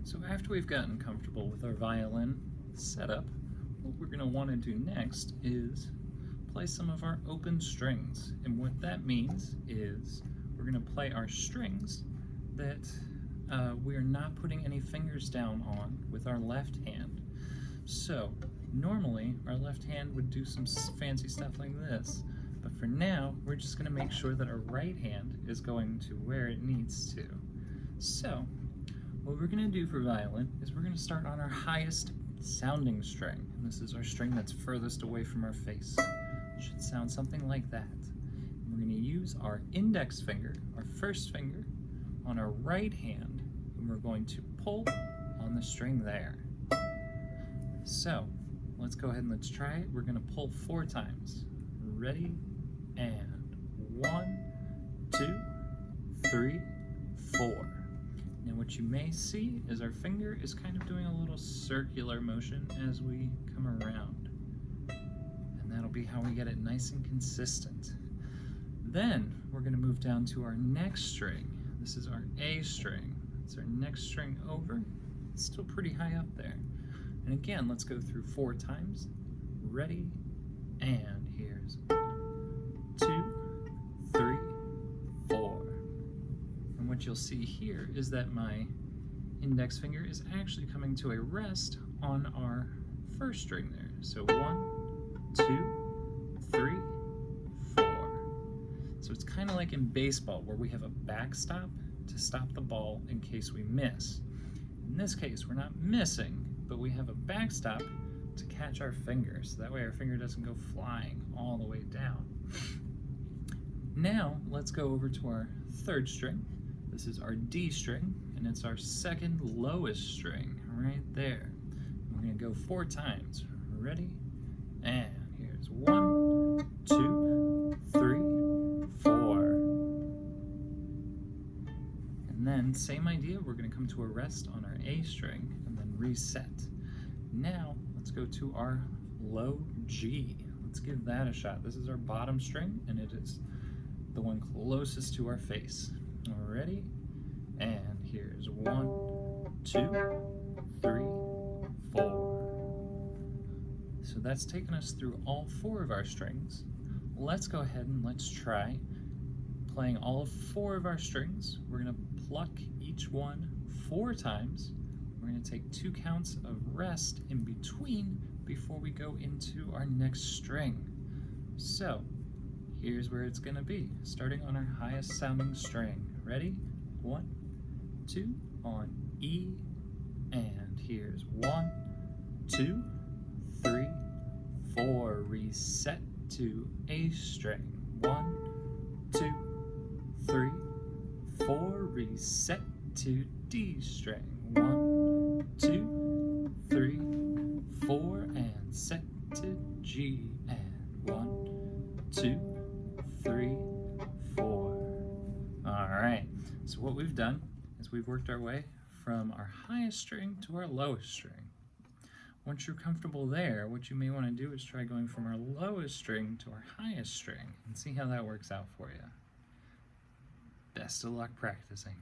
So after we've gotten comfortable with our violin setup, what we're going to want to do next is play some of our open strings. And what that means is we're going to play our strings that we're not putting any fingers down on with our left hand. So normally our left hand would do some fancy stuff like this, but for now we're just going to make sure that our right hand is going to where it needs to. So what we're going to do for violin is we're going to start on our highest sounding string, and this is our string that's furthest away from our face. It should sound something like that. And we're going to use our index finger, our first finger, on our right hand, and we're going to pull on the string there. So let's go ahead and let's try it. We're going to pull 4 times. Ready? And 1, 2, 3, 4. Now what you may see is our finger is kind of doing a little circular motion as we come around. And that'll be how we get it nice and consistent. Then we're going to move down to our next string. This is our A string. It's our next string over. It's still pretty high up there. And again, let's go through 4 times. Ready? And here's 2, 3, 4. And what you'll see here is that my index finger is actually coming to a rest on our first string there. So 1, 2, 3, 4. So it's kind of like in baseball where we have a backstop to stop the ball in case we miss. In this case, we're not missing, but we have a backstop to catch our finger, so that way our finger doesn't go flying all the way down. Now, let's go over to our third string. This is our D string, and it's our second lowest string, right there. We're going to go 4 times. Ready? And here's 1, 2, 3, 4. And then, same idea, we're going to come to a rest on our A string, and then reset. Now, let's go to our low G. Let's give that a shot. This is our bottom string, and it is the one closest to our face. Ready? And here's 1, 2, 3, 4. So that's taken us through all 4 of our strings. Let's go ahead and let's try playing all 4 of our strings. We're going to pluck each one 4 times. We're going to take 2 counts of rest in between before we go into our next string. So here's where it's going to be, starting on our highest sounding string. Ready? 1, 2 on E, and here's 1, 2, 3, 4. Reset to A string. 1, 2, 3, 4. Reset to D string. 1, 2, 3, 4, and set to G. And 1, 2, 3, 4. All right, so what we've done is we've worked our way from our highest string to our lowest string. Once you're comfortable there, what you may want to do is try going from our lowest string to our highest string and see how that works out for you. Best of luck practicing.